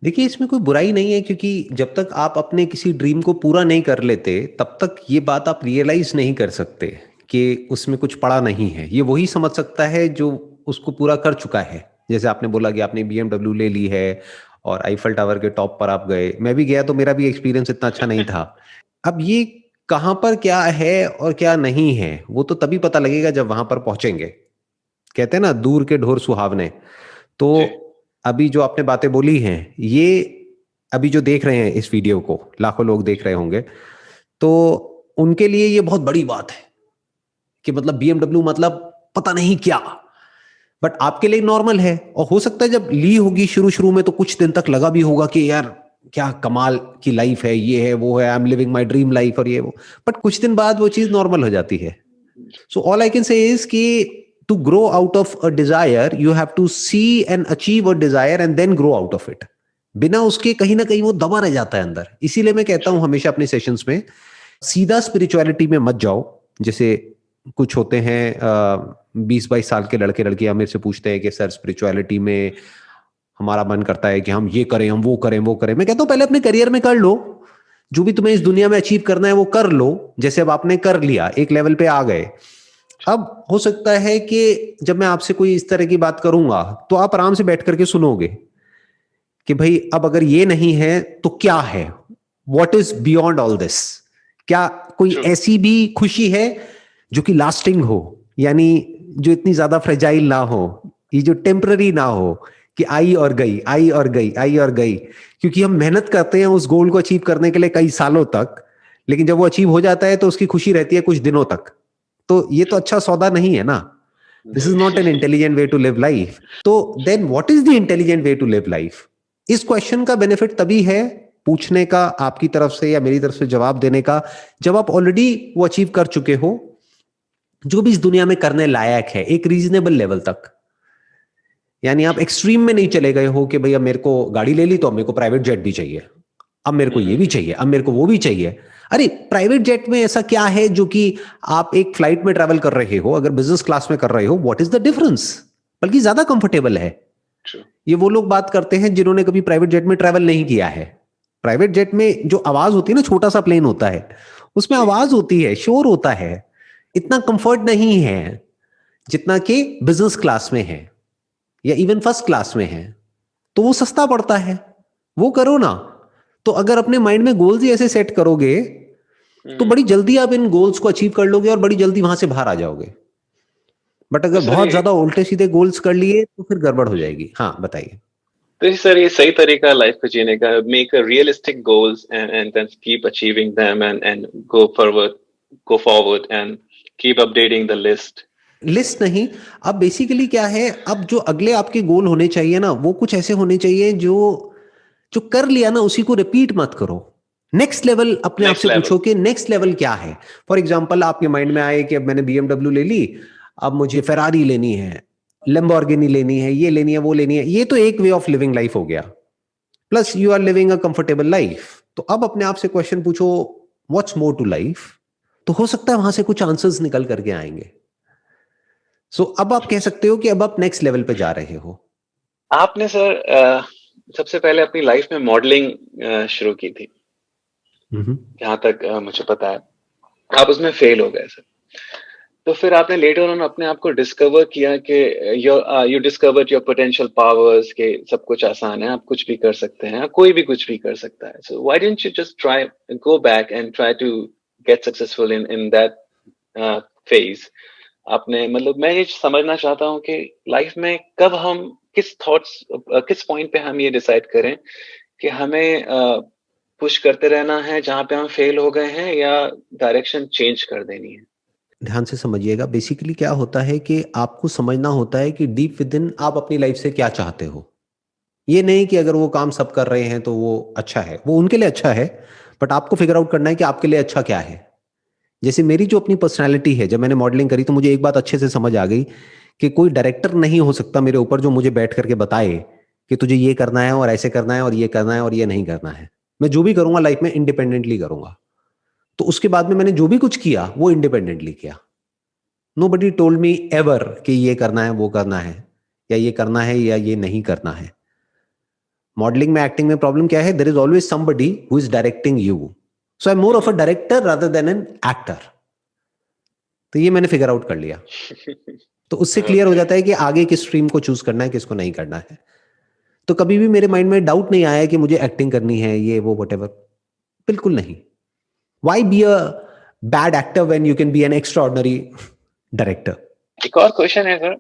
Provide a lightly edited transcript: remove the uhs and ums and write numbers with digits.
देखिए, इसमें कोई बुराई नहीं है, क्योंकि जब तक आप अपने किसी ड्रीम को पूरा नहीं कर लेते तब तक ये बात आप रियलाइज नहीं कर सकते कि उसमें कुछ पड़ा नहीं है। ये वही समझ सकता है जो उसको पूरा कर चुका है। जैसे आपने बोला कि आपने बीएमडब्ल्यू ले ली है और आईफल टावर के टॉप पर आप गए। मैं भी गया तो मेरा भी एक्सपीरियंस इतना अच्छा नहीं था। अब ये कहाँ पर क्या है और क्या नहीं है वो तो तभी पता लगेगा जब वहां पर पहुंचेंगे। कहते हैं ना, दूर के ढोर सुहावने। तो जी। अभी जो आपने बातें बोली हैं, ये अभी जो देख रहे हैं इस वीडियो को, लाखों लोग देख रहे होंगे, तो उनके लिए ये बहुत बड़ी बात है कि मतलब बीएमडब्ल्यू मतलब पता नहीं क्या। बट आपके लिए नॉर्मल है, और हो सकता है जब ली होगी शुरू शुरू में तो कुछ दिन तक लगा भी होगा कि यार क्या कमाल की लाइफ है, ये है वो है, I am living my dream life और ये वो। बट कुछ दिन बाद वो चीज नॉर्मल हो जाती है। So all I can say is कि to grow out of a desire, you have to see and achieve a desire and then grow out of it. बिना उसके कहीं ना कहीं वो दबा रह जाता है अंदर। इसीलिए मैं कहता हूं हमेशा अपने सेशंस में, सीधा स्पिरिचुअलिटी में मत जाओ। जैसे कुछ होते हैं 20-22 साल के लड़के लड़कियां मेरे से पूछते हैं कि सर स्पिरिचुअलिटी में हमारा मन करता है कि हम ये करें, हम वो करें, वो करें। मैं कहता हूं पहले अपने करियर में कर लो, जो भी तुम्हें इस दुनिया में अचीव करना है वो कर लो। जैसे अब आपने कर लिया, एक लेवल पे आ गए। अब हो सकता है कि जब मैं आपसे कोई इस तरह की बात करूंगा तो आप आराम से बैठ करके सुनोगे कि भाई अब अगर ये नहीं है तो क्या है, what is beyond all this. क्या कोई ट्रू। ऐसी भी खुशी है जो कि लास्टिंग हो, यानी जो इतनी ज्यादा फ्रेजाइल ना हो, ये जो टेम्पररी ना हो कि आई और गई, आई और गई, आई और गई। क्योंकि हम मेहनत करते हैं उस गोल को अचीव करने के लिए कई सालों तक, लेकिन जब वो अचीव हो जाता है तो उसकी खुशी रहती है कुछ दिनों तक। तो ये तो अच्छा सौदा नहीं है ना। दिस इज नॉट एन जी। Intelligent way to live life. तो then what is the intelligent way to live life? इस क्वेश्चन का बेनिफिट तभी है पूछने का, आपकी तरफ से या मेरी तरफ से जवाब देने का, जब आप ऑलरेडी वो अचीव कर चुके हो जो भी इस दुनिया में करने लायक है एक रीजनेबल लेवल तक। यानी आप ट्रू। एक्सट्रीम में नहीं चले गए हो कि भैया मेरे को गाड़ी ले ली तो अब मेरे को प्राइवेट जेट भी चाहिए, अब मेरे को ये भी चाहिए, अब मेरे को वो भी चाहिए। अरे प्राइवेट जेट में ऐसा क्या है जो कि आप एक फ्लाइट में ट्रैवल कर रहे हो, अगर बिजनेस क्लास में कर रहे हो, व्हाट इज द डिफरेंस? बल्कि ज्यादा कंफर्टेबल है। ट्रू। ये वो लोग बात करते हैं जिन्होंने कभी प्राइवेट जेट में ट्रैवल नहीं किया है। प्राइवेट जेट में जो आवाज होती है ना, छोटा सा प्लेन होता है, उसमें जी। आवाज होती है, शोर होता है। इतना कंफर्ट नहीं है जितना कि बिजनेस क्लास में है या इवन फर्स्ट क्लास में है। तो वो सस्ता पड़ता है, वो करो ना। तो अगर अपने माइंड में गोल्स ही ऐसे सेट करोगे तो हम्म। बड़ी जल्दी आप इन गोल्स को अचीव कर लोगे और बड़ी जल्दी वहां से बाहर आ जाओगे। बट तो अगर सर बहुत ये ज्यादा उल्टे सीधे गोल्स कर लिए तो फिर गड़बड़ हो जाएगी। हाँ बताइए। सर ये सही तरीका है लाइफ को जीने का। Make a realistic goals and then keep achieving them and go forward and keep updating the list. List नहीं। अब बेसिकली क्या है, अब जो अगले आपके गोल होने चाहिए ना वो कुछ ऐसे होने चाहिए जो जो कर लिया ना उसी को रिपीट मत करो। नेक्स्ट लेवल अपने आप नेक्स्ट से लेवल। पूछो कि नेक्स्ट लेवल क्या है। फॉर एग्जाम्पल आपके माइंड में आए कि अब मैंने बीएमडब्ल्यू ले ली, अब मुझे फेरारी लेनी है, लैम्बोर्गिनी लेनी है, ये लेनी है, वो लेनी है। ये तो एक वे ऑफ लिविंग लाइफ हो गया, plus you are living a comfortable life. तो अब अपने आप से क्वेश्चन पूछो, व्हाट्स मोर टू लाइफ? तो हो सकता है वहां से कुछ आंसर्स निकल करके आएंगे। सो अब आप कह सकते हो कि अब आप नेक्स्ट लेवल पे जा रहे हो। आपने सर सबसे पहले अपनी लाइफ में मॉडलिंग शुरू की थी, हम्म। जहां तक मुझे पता है। आप उसमें फेल हो गए सर। तो फिर आपने लेटर ऑन अपने आप को डिस्कवर किया कि you discovered your potential powers, के सब कुछ आसान है, आप कुछ भी कर सकते हैं, कोई भी कुछ भी कर सकता है। So why didn't you just try, go back and try to get successful in that phase? आपने मतलब मैं ये समझना चाहता हूँ कि लाइफ में कब हम किस थॉट्स, किस पॉइंट पे हम ये डिसाइड करें कि हमें पुश करते रहना है जहां पे हम फेल हो गए हैं, या डायरेक्शन चेंज कर देनी है? ध्यान से समझिएगा। बेसिकली क्या होता है कि आपको समझना होता है कि डीप विद इन आप अपनी लाइफ से क्या चाहते हो। ये नहीं कि अगर वो काम सब कर रहे हैं तो वो अच्छा है, वो उनके लिए अच्छा है। बट आपको फिगर आउट करना है कि आपके लिए अच्छा क्या है। जैसे मेरी जो अपनी पर्सनैलिटी है, जब मैंने मॉडलिंग करी तो मुझे एक बात अच्छे से समझ आ गई कि कोई डायरेक्टर नहीं हो सकता मेरे ऊपर जो मुझे बैठ करके बताए कि तुझे ये करना है और ऐसे करना है और ये करना है और ये नहीं करना है। मैं जो भी करूंगा लाइफ में इंडिपेंडेंटली करूंगा। तो उसके बाद में मैंने जो भी कुछ किया वो इंडिपेंडेंटली किया। नोबडी टोल्ड मी एवर कि ये करना है, वो करना है, या ये करना है या ये नहीं करना है। मॉडलिंग में, एक्टिंग में प्रॉब्लम क्या है? There is always somebody who is directing you, so I am more of a director rather than an actor. तो ये मैंने फिगर आउट कर लिया। तो उससे क्लियर हो जाता है कि आगे किस स्ट्रीम को चूज करना है, किसको नहीं करना है। तो कभी भी मेरे माइंड में डाउट नहीं आया कि मुझे एक्टिंग करनी है, ये वो व्हाटएवर, बिल्कुल नहीं। Why be a bad actor when you can be N extraordinary director? एक और क्वेश्चन है सर,